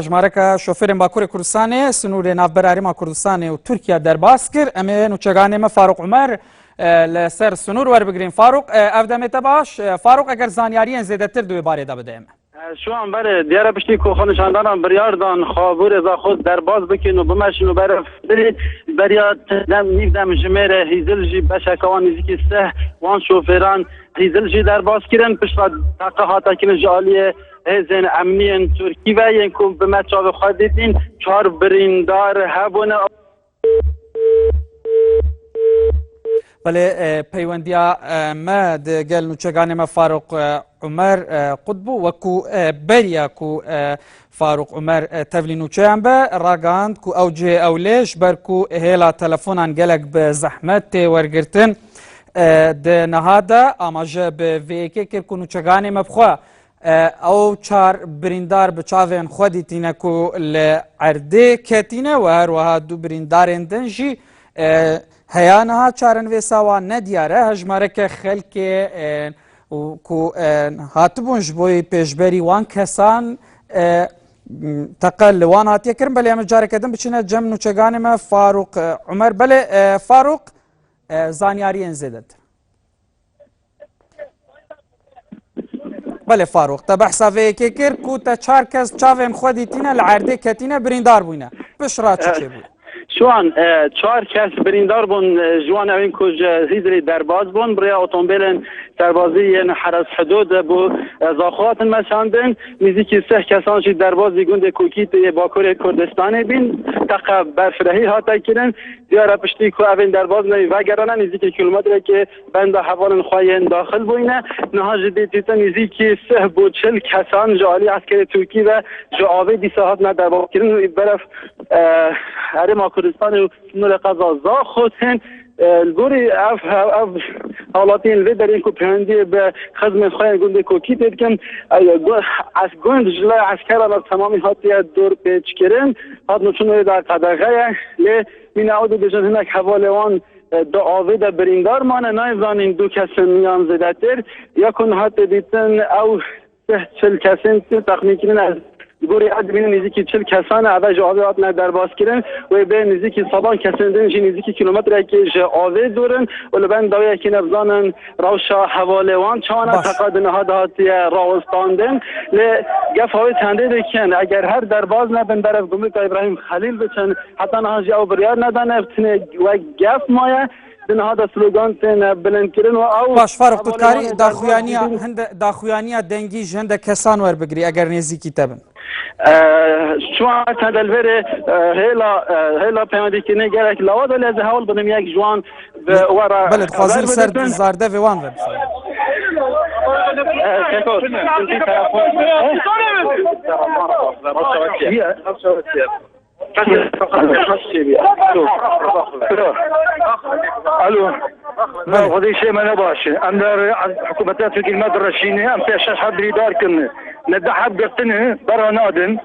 ژمارەکە شۆفێرên Bakurê Kurdistanê sinûrê navber Herêma Kurdistanê û Tirkiye derbas kir. Em ê nûçeganê me Farûq Umer li ser sinûr werbigirîn. Farûq ev demê te baş. Farûq eger zanyariyên zêdetir di wê barê de bide me. Şu an beri diyara piştî ku xanişandana biryardan xabûr êza xwe derbas bikin û bimeşin û beref beriya nîv dem ji mêre hîzil jî beşeka wan nêzîkî seh wan şofêran hîzil jî derbas kirin pişta taqa hata kirin ji aliyê hêzên emniyên Tirkî ve yên ku bi me çavê xwe dîtin çar birîndar hebûne. Belê peywendiya me di gel nûçeganê me Farûq Umer qut bû wekû beriya ku Farûq Umer tevlî nûçeyan be ragihand ku ew cihê ewlê ber ku hêla telefonan gelek bi zehmet tê wergirtin di niha de amaje bi vêyekê kir ku nûçeganê me bixwe ew çar birîndar bi çavên xwe dîtîne ku li erdê ketîne û her wiha du birîndarên din jî heya niha çarên vê sawan nediyar e hejmareke xelkê ku hatibûn ji bo pêşberî wan kesan teqe li wan hatiye kirin. Belê em careke din biçîne cem nûçeganê me Farûq Umer. Belê Farûq zanyariyên zêdetir. Belê Farûq te behsa vêyekê kir ku te çar kes çavên xwe dîtîne li erdê ketîne birîndar bûyne. Pişra çi çêbûye? Şu an çar kes birîndar bûn ji wan evên ku ji hîzrê derbas bûn biriya otomobîlên serbazî yên Heres Hudûd bû zaxwatin meşandin. Nêzîkî seh kesan jî derbazî gundê Kokît yê Bakurê Kurdistanê bîn. Teqe berfirehî hate kirin. Diyara piştî ku evên derbaz neyî vegerane nêzîkî kilometrekê benda hevalên xwe yên daxil bûyne. Niha ji dîtîte nêzîkî seh bû çil kesan ji alî askerê Tirkî ve ji avê dîsa hatine derbas kirin. Beref Herêma Kurdistanê û sinûrê qeza zaxotin gorî ev halatiyên vê derên ku peyndiyê bi xizmên xwe yên gundê Kokît dikin gund ji lê eskeran ev temamî hatiye dor pêçkirin hat nûçûn wê de qedexeye lê mîna ew dibêjin hinek hevalê wan di avê de birîndar mane nayzanîn du kesên yan zêdetir ya ku hate dîtin ew seh çil kesên texmînkirîn ez gorî ez bînin nêzîkî çil kesan e ev ji avê hatine derbas kirin wê bê nêzîkî sedan kesên din jî nêzîkî kilometrekê ji avê durin û li ben dawiyekî nevzanin rewşa hevalê wan çawana teqa di niha de hatiye rawistandin lê gef havê tendê dikin eger her derbaz nebin derev Gumrûka İbrahîm Xelîl biçin heta niha jî ew biryar nedane ev tinê wek gef maye dinha da slogan tên bilindkirin û ew baş Farûq tu karî daxuyaniya dengî ji hindek kesan werbigirî eger nêzîkî te bin. Şu an tendelverê hêla peywendîkirînê gerek lawa da lê hewl binim yek ji wan wera belê dixwazî li ser zardevê wan ve الو غادي شي ما باش ام حكومه تركيا الماده الرشينه ام فيها شاش حبري دار كن ندحب قطنه برا نادن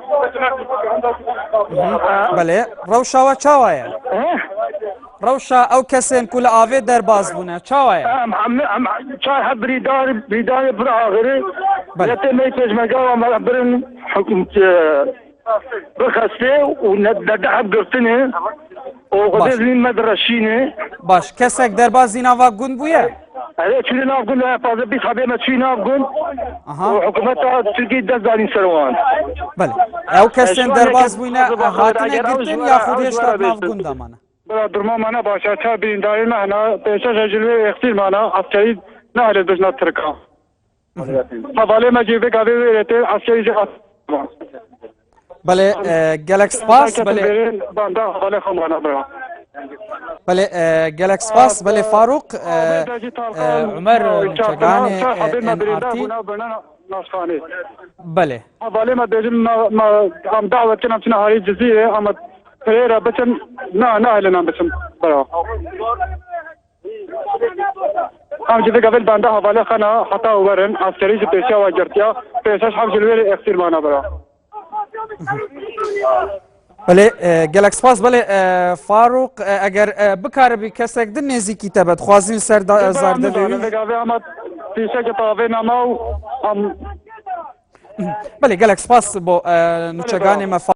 belê rewşa we çawa ye rewşa ew kesên ku li avê derbas bûne çawa ye ام شاش حبري دار برا غير لته مي تجمع برن حكومه بخسته وندحب قطنه وغادي الماده الرشينه baş kesek derbazî nava gund bûye هذا شنو نقول له فاضل بيت حبيبي ما شنو نقول وحكومتها تركيا دزاني سروان belê ew kesên derbas bûne hatine girtin ya xwe hêşta nav gund amane درما مانا باشا تا بين دائما انا بيشاش جلوي اختير مانا عسكري نهر بجنا تركا حواله ما جيبه قاوي ريته عسكري جا belê gelek spas belê باندا حواله خمانا برا belê gelek spas belê Farûq Umer nûçeganê NRT belê حواله ما بيجم ما عم دعوه كنا في نهار الجزيره اما فريرة بچم نه لنا بچم برا هم جده قبل بنده حواله خانه حتا ورن عسکری جو پیشه و جرتیا پیشش هم جلوی اختیر مانا برا belê gelek spas belê Farûq eger bikaribî kesek din nêzîkî te be dixwazîn ser zardevê ama پیشه که تاوه نما هم بله گەلێک سپاس بۆ نوچەکانی مەفا